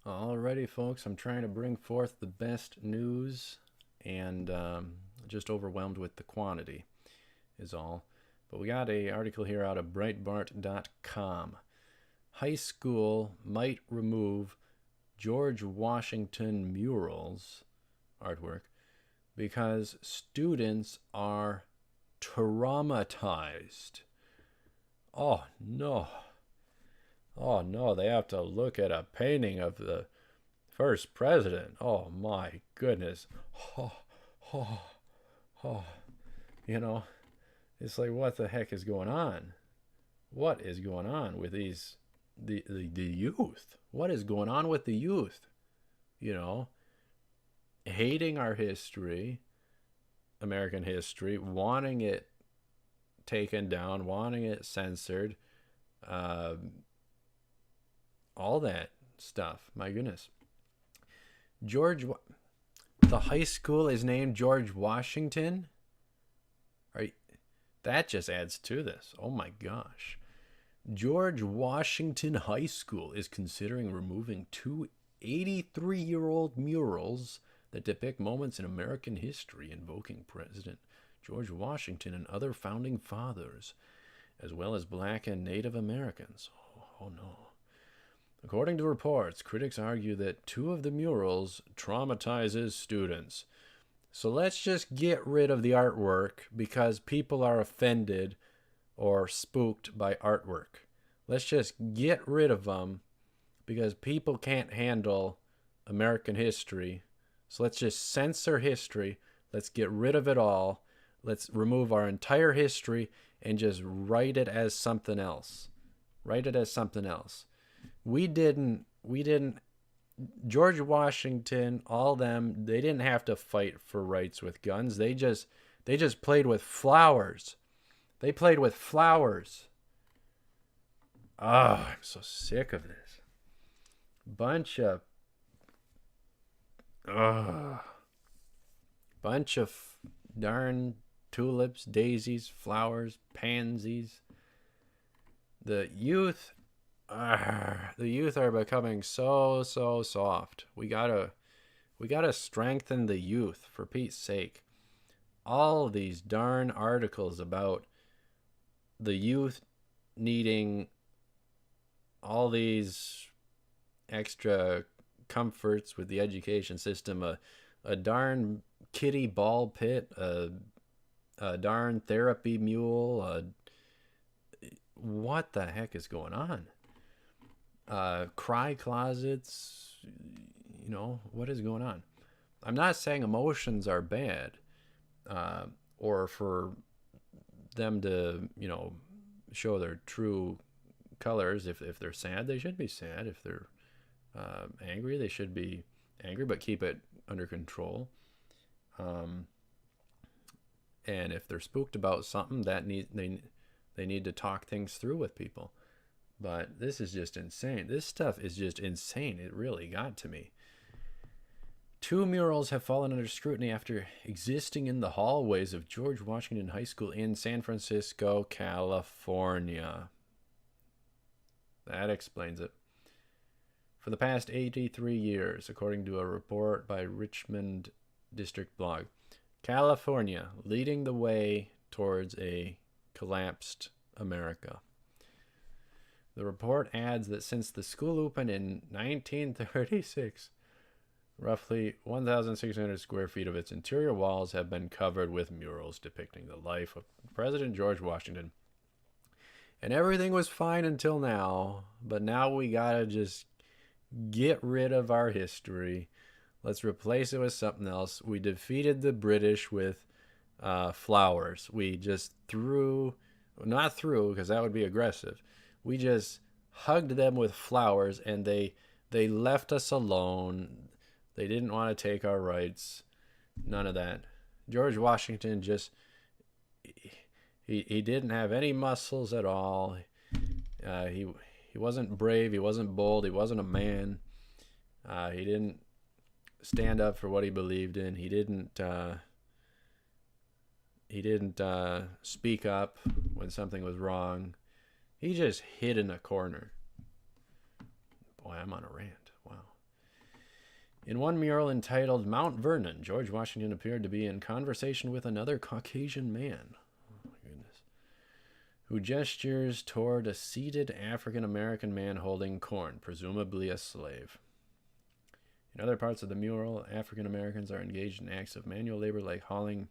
Alrighty, folks, I'm trying to bring forth the best news and just overwhelmed with the quantity is all. But we got a article here out of Breitbart.com. High school might remove George Washington murals artwork because students are traumatized. Oh no. Oh no, they have to look at a painting of the first president. Oh my goodness. Oh, oh, oh. You know, it's like, what the heck is going on? What is going on with the youth? What is going on with the youth? You know, hating our history, American history, wanting it taken down, wanting it censored, uh, all that stuff. My goodness. George, the high school is named George Washington. Right, that just adds to this. Oh my gosh. George Washington High School is considering removing two 83-year-old murals that depict moments in American history invoking President George Washington and other founding fathers, as well as Black and Native Americans. Oh no. According to reports, critics argue that two of the murals traumatizes students. So let's just get rid of the artwork because people are offended or spooked by artwork. Let's just get rid of them because people can't handle American history. So let's just censor history. Let's get rid of it all. Let's remove our entire history and just write it as something else. Write it as something else. We didn't George Washington, all them, they didn't have to fight for rights with guns. They just played with flowers. They played with flowers. Oh, I'm so sick of this. Bunch of bunch of darn tulips, daisies, flowers, pansies. The youth are becoming so soft. We gotta strengthen the youth, for Pete's sake. All these darn articles about the youth needing all these extra comforts with the education system, a darn kiddie ball pit, a darn therapy mule. What the heck is going on? Cry closets. You know, what is going on? I'm not saying emotions are bad, or for them to, show their true colors. If they're sad, they should be sad. If they're angry, they should be angry, but keep it under control. And if they're spooked about something, they need to talk things through with people. But this is just insane. This stuff is just insane. It really got to me. Two murals have fallen under scrutiny after existing in the hallways of George Washington High School in San Francisco, California. That explains it. For the past 83 years, according to a report by Richmond District Blog, California leading the way towards a collapsed America. The report adds that since the school opened in 1936, roughly 1,600 square feet of its interior walls have been covered with murals depicting the life of President George Washington. And everything was fine until now, but now we gotta just get rid of our history. Let's replace it with something else. We defeated the British with flowers. We just not threw, because that would be aggressive. We just hugged them with flowers, and they left us alone. They didn't want to take our rights. None of that. George Washington he didn't have any muscles at all. He wasn't brave. He wasn't bold. He wasn't a man. He didn't stand up for what he believed in. He didn't speak up when something was wrong. He just hid in a corner. Boy, I'm on a rant. Wow. In one mural entitled Mount Vernon, George Washington appeared to be in conversation with another Caucasian man. Oh, my goodness. Who gestures toward a seated African American man holding corn, presumably a slave. In other parts of the mural, African Americans are engaged in acts of manual labor like hauling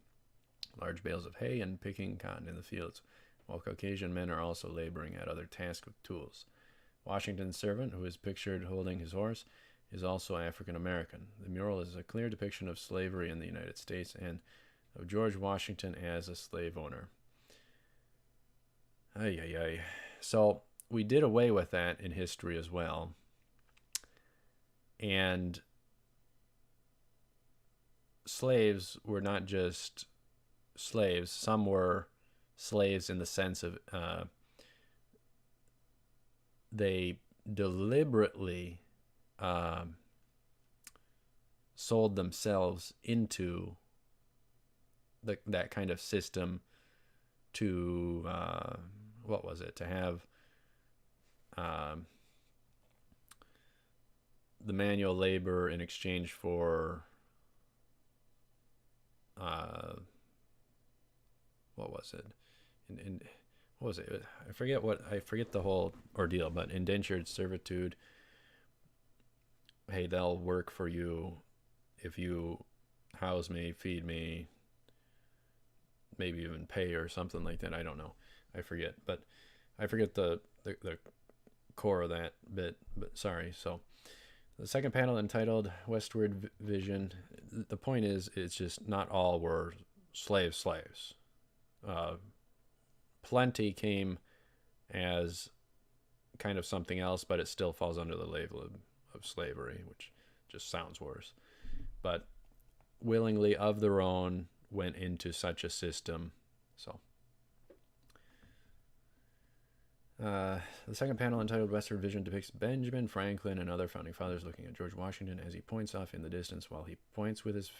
large bales of hay and picking cotton in the fields, while Caucasian men are also laboring at other tasks with tools. Washington's servant, who is pictured holding his horse, is also African American. The mural is a clear depiction of slavery in the United States and of George Washington as a slave owner. Ay, ay, ay. So we did away with that in history as well. And slaves were not just slaves. Some were slaves in the sense of they deliberately sold themselves into that kind of system to what was it, to have the manual labor in exchange for what was it? What was it? I forget the whole ordeal, but indentured servitude. Hey, they'll work for you if you house me, feed me, maybe even pay or something like that. I don't know. I forget, but I forget the core of that bit. But sorry. So the second panel entitled Westward Vision. The point is, it's just not all were slaves. Plenty came as kind of something else, but it still falls under the label of slavery, which just sounds worse. But willingly of their own went into such a system. So the second panel entitled Westward Vision depicts Benjamin Franklin and other founding fathers looking at George Washington as he points off in the distance while he points with his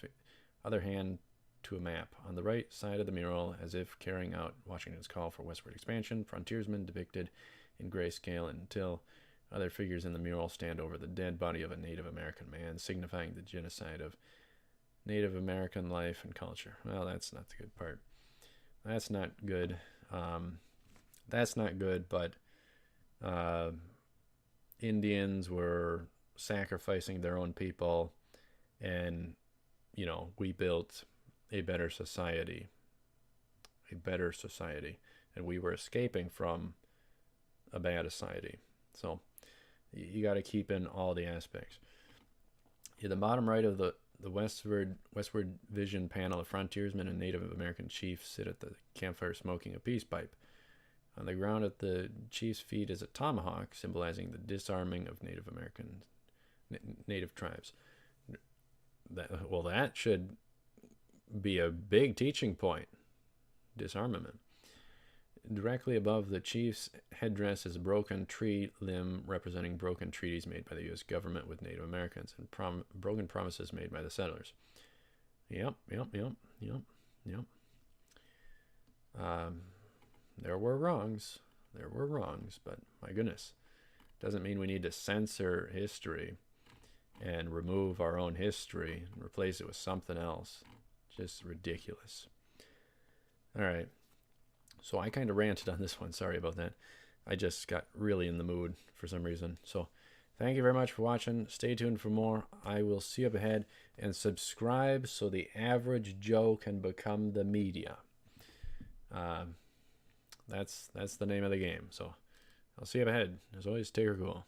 other hand to a map. On the right side of the mural, as if carrying out Washington's call for westward expansion, frontiersmen depicted in grayscale until other figures in the mural stand over the dead body of a Native American man, signifying the genocide of Native American life and culture. Well, that's not the good part. That's not good. That's not good, but Indians were sacrificing their own people, and, we built a better society, and we were escaping from a bad society. So you got to keep in all the aspects. In the bottom right of the westward vision panel, a frontiersman and Native American chief sit at the campfire smoking a peace pipe. On the ground at the chief's feet is a tomahawk, symbolizing the disarming of Native tribes. That should be a big teaching point. Disarmament. Directly above the chief's headdress is a broken tree limb representing broken treaties made by the U.S. government with Native Americans and broken promises made by the settlers. Yep. There were wrongs, but my goodness, doesn't mean we need to censor history and remove our own history and replace it with something else. Just ridiculous. All right. So I kind of ranted on this one. Sorry about that. I just got really in the mood for some reason. So thank you very much for watching. Stay tuned for more. I will see you up ahead, and subscribe so the average Joe can become the media. That's the name of the game. So I'll see you up ahead. As always, take her cool.